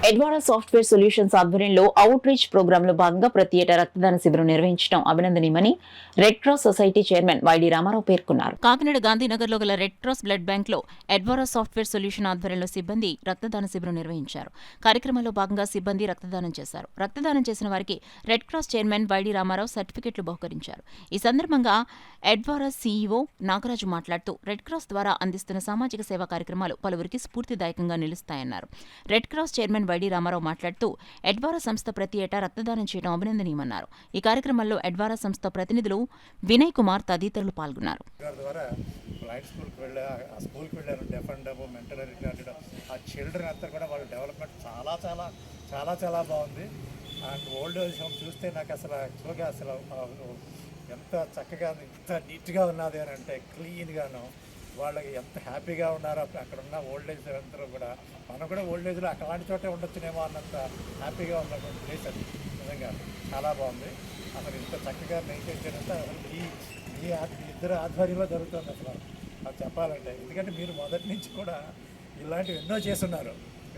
ఎడ్వారా software solutions ఆధ్వర్యంలో outreach program లో భాగంగా ప్రతి ఏటా రక్తదాన శిబిరం నిర్వహించడం అభినందనీయమని red cross society chairman YD Ramarao పేర్కొన్నారు. కాకినాడ గాంధీనగర్ లో గల రెడ్ క్రాస్ బ్లడ్ బ్యాంక్ లో ఎడ్వారా సాఫ్ట్వేర్ సొల్యూషన్ ఆధ్వర్యంలో సిబ్బంది రక్తదాన శిబిరం నిర్వహించారు. కార్యక్రమంలో భాగంగా సిబ్బంది రక్తదానం చేశారు. రక్తదానం చేసిన వారికి red cross chairman YD Ramarao సర్టిఫికెట్లు బహుకరించారు. ఈ సందర్భంగా ఎడ్వారా సీఈఓ నాగరాజు మాట్లాడుతూ రెడ్ క్రాస్ ద్వారా అందిస్తున్న సామాజిక సేవా కార్యక్రమాలు పలువురికి స్ఫూర్తిదాయకంగా నిలుస్తాయన్నారు. Red cross chairman YD Ramarao మాట్లాడుతూ ఎడ్వారా సంస్థ ప్రతి ఏటా రక్తదానం చేయడం అభినందనీయమన్నారు. ఈ కార్యక్రమంలో ఎడ్వారా సంస్థ ప్రతినిధులు వినయ్ కుమార్ తదితరులు పాల్గొన్నారు. చాలా బాగుంది. అండ్ ఓల్డ్ ఏజ్ హోమ్ చూస్తే నాకు అసలు ఎంత చక్కగా ఎంత నీట్గా ఉన్నది అని అంటే క్లీన్గాను వాళ్ళకి ఎంత హ్యాపీగా ఉన్నారో అక్కడ ఉన్న ఓల్డ్ ఏజ్ అందరూ కూడా. మనం కూడా ఓల్డ్ ఏజ్లో అలాంటి చోటే ఉండొచ్చునేమో అన్నంత హ్యాపీగా ఉన్నటువంటి ప్లేస్ అది. నిజంగా చాలా బాగుంది. అసలు ఇంత చక్కగా మెయింటైన్ చేయడం ఈ ఇద్దరు ఆధ్వర్యంలో జరుగుతుంది అసలు అది చెప్పాలంటే. ఎందుకంటే మీరు మొదటి నుంచి కూడా ఇలాంటివి ఎన్నో చేస్తున్నారు.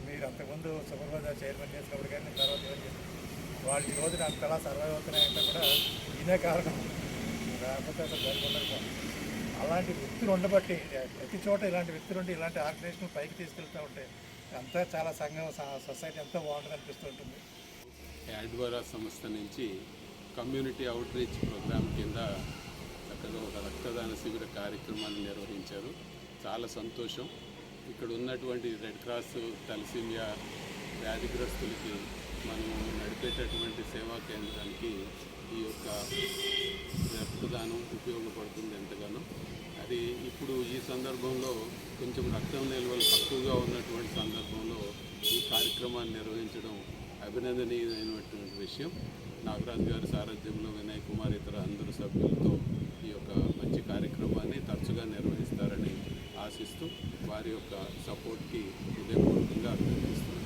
మీరు అంతకుముందు సూపర్వైజర్ చైర్మన్ చేసినప్పుడు కానీ తర్వాత వాళ్ళు ఈ రోజున అంతలా సర్వైవ్ అవుతున్నాయంటే కూడా ఈయనే కారణం. లేకపోతే అసలు జరుగుతుంది. అలాంటి వ్యక్తులు ఉండబట్టి ప్రతి చోట ఇలాంటి వ్యక్తులు ఉండి ఇలాంటి ఆర్గనైజేషన్ పైకి తీసుకెళ్తూ ఉంటే అంతా చాలా సంఘం సొసైటీ ఎంతో బాగుంటుంది అనిపిస్తూ ఉంటుంది. ఎడ్వారా సంస్థ నుంచి కమ్యూనిటీ అవుట్ రీచ్ ప్రోగ్రాం కింద చక్కగా ఒక రక్తదాన శిబిర కార్యక్రమాన్ని నిర్వహించారు. చాలా సంతోషం. ఇక్కడ ఉన్నటువంటి రెడ్ క్రాస్ తలసీమియా వ్యాధిగ్రస్తులకి మనం నడిపేటటువంటి సేవా కేంద్రానికి ఈ యొక్క రక్తదానం ఉపయోగపడుతుంది ఎంతగానో. అది ఇప్పుడు ఈ సందర్భంలో కొంచెం రక్తం నిల్వలు తక్కువగా ఉన్నటువంటి సందర్భంలో ఈ కార్యక్రమాన్ని నిర్వహించడం అభినందనీయమైనటువంటి విషయం. నాగరాజు గారి సారథ్యంలో వినయ్ కుమార్ ఇతర అందరు సభ్యులతో ఈ యొక్క మంచి కార్యక్రమాన్ని తరచుగా నిర్వహిస్తారని ఆశిస్తూ వారి యొక్క సపోర్ట్కి హృదయపూర్వకంగా అభినందిస్తున్నాను.